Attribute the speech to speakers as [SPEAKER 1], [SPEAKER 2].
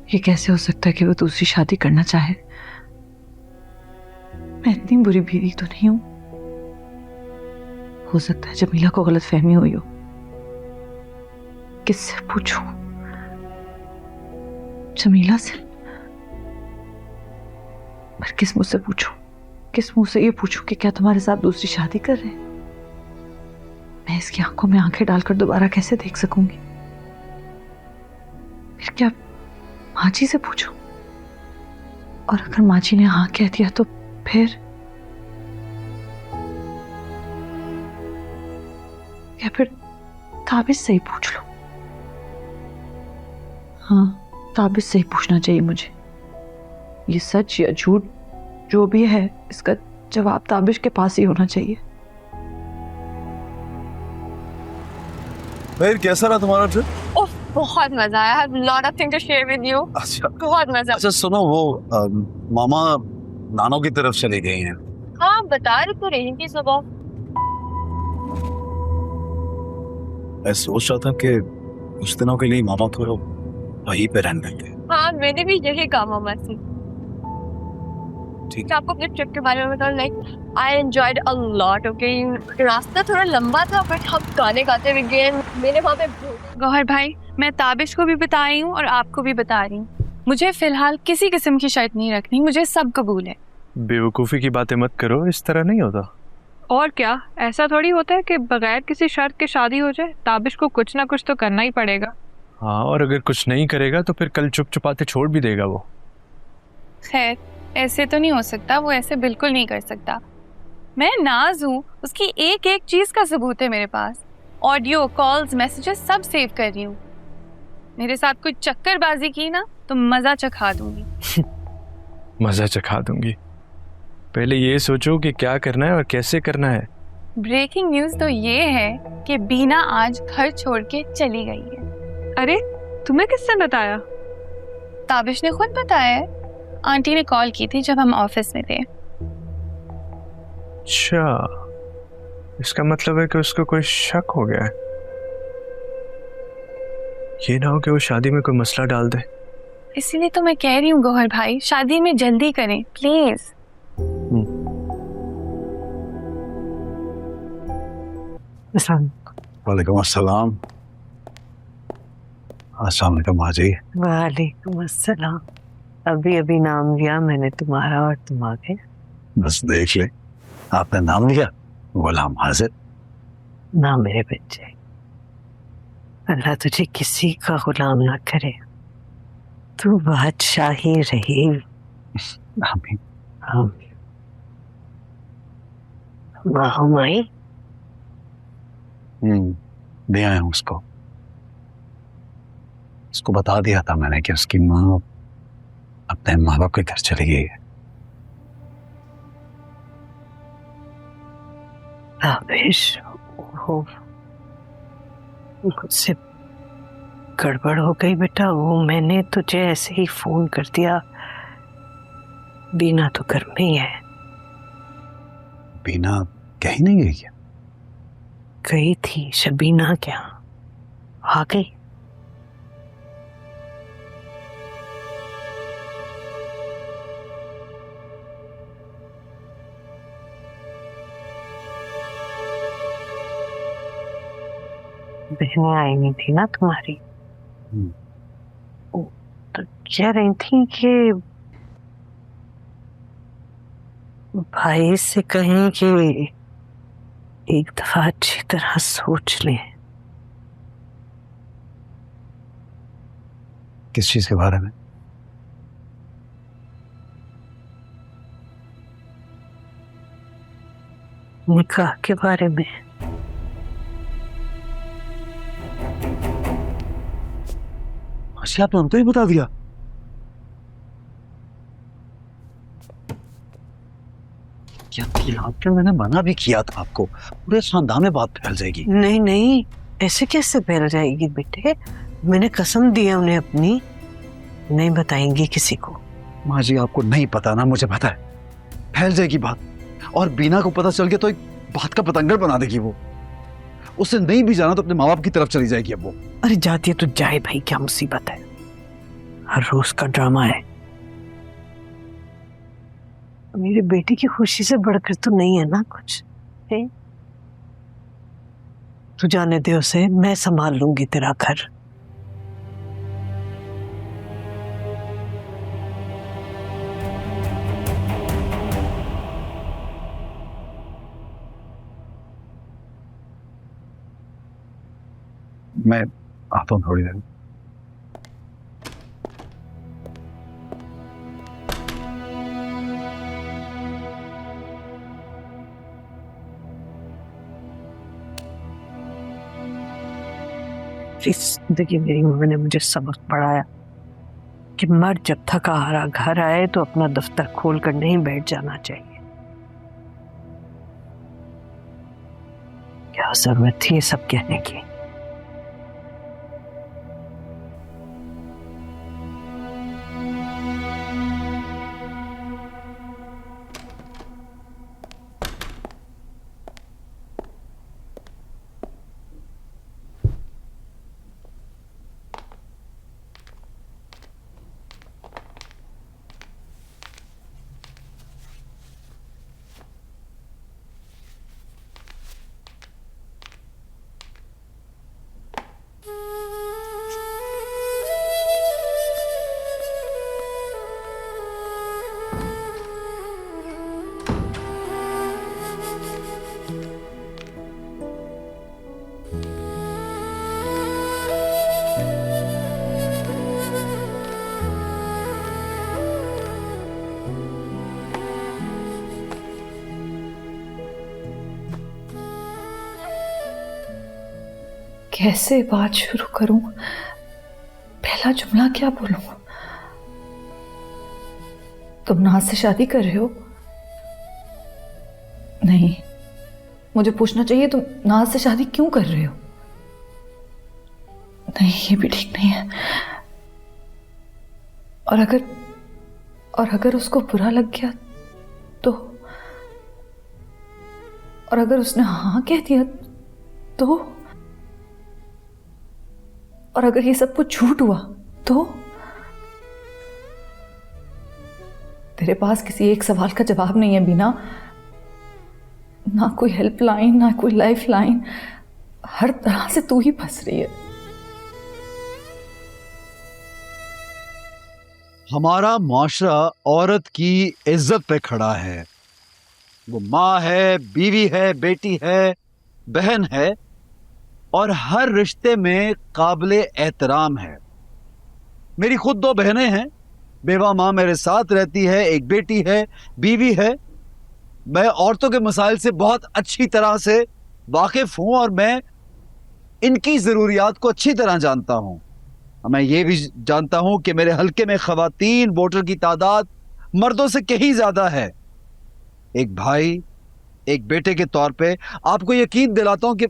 [SPEAKER 1] ये कैसे हो सकता है कि वो दूसरी शादी करना चाहे? मैं इतनी बुरी बीवी तो नहीं हूं। हो सकता है जमीला को गलतफहमी हुई हो। किससे पूछूं? जमीला से? पर किस मुंह से पूछूं? किस मुंह से ये पूछूं कि क्या तुम्हारे साथ दूसरी शादी कर रहे हैं? मैं इसकी आंखों में आंखें डालकर दोबारा कैसे देख सकूंगी? फिर क्या माँ जी से पूछूं? और अगर माँ जी ने हाँ कह दिया तो फिर या फिर ताबिज से ही पूछ लो। हाँ, ताबिज से ही पूछना चाहिए मुझे। ये सच या झूठ जो भी है, इसका जवाब ताबिज के पास ही होना चाहिए।
[SPEAKER 2] फिर कैसा रहा तुम्हारा ट्रिप?
[SPEAKER 3] ओह, बहुत मजा आया। I have lot of things to share with you.
[SPEAKER 2] अच्छा
[SPEAKER 3] बहुत मजा।
[SPEAKER 2] अच्छा, सुनो वो मामा नानो की तरफ चली गई हैं।
[SPEAKER 3] हाँ, बता रही तो रही थी सुबह।
[SPEAKER 2] मैं सोच रहा था कि कुछ दिनों के लिए मामा को वहीं पे रहने देंगे।
[SPEAKER 3] हाँ, मैंने भी यही कहा मामा से।
[SPEAKER 2] ठीक
[SPEAKER 3] तो आपको अपने ट्रिप के बारे में बताओ। Like I enjoyed a lot. Okay, रास्ता थोड़ा लंबा था बट हम गाने गाते हुए गए। मेरे वहाँ पे
[SPEAKER 4] गौहर भाई, मैं ताबिश को भी बता रही हूँ और आपको भी बता रही हूँ, मुझे फिलहाल किसी किस्म की शर्त नहीं रखनी, मुझे सब कबूल है।
[SPEAKER 5] बेवकूफ़ी की बातें मत करो, इस तरह नहीं होता।
[SPEAKER 4] और क्या, ऐसा थोड़ी होता है कि बगैर किसी शर्त के शादी हो जाए। ताबिश को कुछ ना कुछ तो करना ही पड़ेगा।
[SPEAKER 5] हाँ, और अगर कुछ नहीं करेगा तो फिर कल चुप चुपाते छोड़ भी देगा वो।
[SPEAKER 4] खैर, ऐसे तो नहीं हो सकता, वो ऐसे बिल्कुल नहीं कर सकता। मैं नाज हूँ, उसकी एक एक चीज का सबूत है मेरे पास। ऑडियो कॉल्स, मैसेजेस सब सेव कर रही हूँ। मेरे साथ कोई चक्करबाजी की ना तो मजा चखा दूंगी।
[SPEAKER 5] मजा चखा दूंगी। पहले ये सोचो कि क्या करना है और कैसे करना है।
[SPEAKER 4] ब्रेकिंग न्यूज तो ये है कि बीना आज घर छोड़ के चली गई है।
[SPEAKER 6] अरे, तुम्हें किसने बताया?
[SPEAKER 4] ताबिश ने खुद बताया है। आंटी ने कॉल की थी जब हम ऑफिस में थे।
[SPEAKER 5] अच्छा, इसका मतलब है कि उसको कोई शक हो गया है। ये ना हो कि वो शादी में कोई मसला डाल दे।
[SPEAKER 4] इसीलिए तो मैं कह रही हूँ गौहर भाई, शादी में जल्दी करें प्लीज।
[SPEAKER 2] वालेकुम अस्सलाम। अस्सलाम वालेकुम माँ जी।
[SPEAKER 7] वालेकुम अस्सलाम। अभी अभी नाम लिया मैंने तुम्हारा और तुम आ गए।
[SPEAKER 2] बस देख ले, आपने नाम लिया, गुलाम हाजिर।
[SPEAKER 7] ना मेरे बच्चे, अल्लाह तुझे किसी का गुलाम ना करे, तू बादशाह ही रही।
[SPEAKER 2] आमीन।
[SPEAKER 7] माई
[SPEAKER 2] दे आया हूँ उसको बता दिया था मैंने कि उसकी माँ अपने माँ बाप के घर चली गई है।
[SPEAKER 7] मुझसे गड़बड़ हो गई बेटा, वो मैंने तुझे ऐसे ही फोन कर दिया। बीना तो घर में ही है।
[SPEAKER 2] बीना कहीं नहीं गई है?
[SPEAKER 7] गई थी शबीना, क्या आ गई? बहनें आई नहीं थी ना तुम्हारी? तो कह रही थी कि भाई से कहें कि एक दफा अच्छी तरह सोच लें।
[SPEAKER 2] किस चीज के बारे में?
[SPEAKER 7] निकाह के बारे में।
[SPEAKER 2] अच्छा, आपने उनको ही बता दिया? क्या मैंने मना भी किया था आपको, पूरे खानदान में बात फैल जाएगी।
[SPEAKER 7] नहीं नहीं, ऐसे कैसे फैल जाएगी बेटे, मैंने कसम दी है उन्हें अपनी, नहीं बताएंगी किसी को।
[SPEAKER 2] माँ जी, आपको नहीं पता ना, मुझे पता है। फैल जाएगी बात, और बीना को पता चल गया तो एक बात का पतंगर बना देगी वो। उसे नहीं भी जाना तो अपने माँ बाप की तरफ चली जाएगी अब वो।
[SPEAKER 7] अरे जाती है तो जाए भाई, क्या मुसीबत है। हर रोज का ड्रामा है। मेरी बेटी की खुशी से बढ़कर तो नहीं है ना कुछ है? तू जाने दे उसे, मैं संभाल लूंगी तेरा घर।
[SPEAKER 2] मैं आता हूँ थोड़ी देर।
[SPEAKER 7] इस जिंदगी मेरी मम्मी ने मुझे सबक पढ़ाया कि मर्द जब थका हारा घर आए तो अपना दफ्तर खोल कर नहीं बैठ जाना चाहिए। क्या जरूरत थी ये सब कहने की?
[SPEAKER 1] कैसे बात शुरू करूं? पहला जुमला क्या बोलूं? तुम नाज से शादी कर रहे हो? नहीं, मुझे पूछना चाहिए तुम नाज से शादी क्यों कर रहे हो? नहीं, ये भी ठीक नहीं है। और अगर उसको बुरा लग गया तो, और अगर उसने हाँ कह दिया तो, और अगर ये सब कुछ झूठ हुआ तो? तेरे पास किसी एक सवाल का जवाब नहीं है बीना। ना कोई हेल्पलाइन, ना कोई लाइफ लाइन। हर तरह से तू ही फंस रही है।
[SPEAKER 2] हमारा मुआशरा औरत की इज्जत पे खड़ा है। वो माँ है, बीवी है, बेटी है, बहन है और हर रिश्ते में काबिले एहतराम है। मेरी खुद 2 बहनें हैं, बेवा माँ मेरे साथ रहती है, एक बेटी है, बीवी है। मैं औरतों के मसाइल से बहुत अच्छी तरह से वाकिफ हूं और मैं इनकी ज़रूरियात को अच्छी तरह जानता हूं। मैं ये भी जानता हूं कि मेरे हल्के में ख़वातीन वोटर की तादाद मर्दों से कहीं ज़्यादा है। एक भाई, एक बेटे के तौर पे आपको यकीन दिलाता हूं कि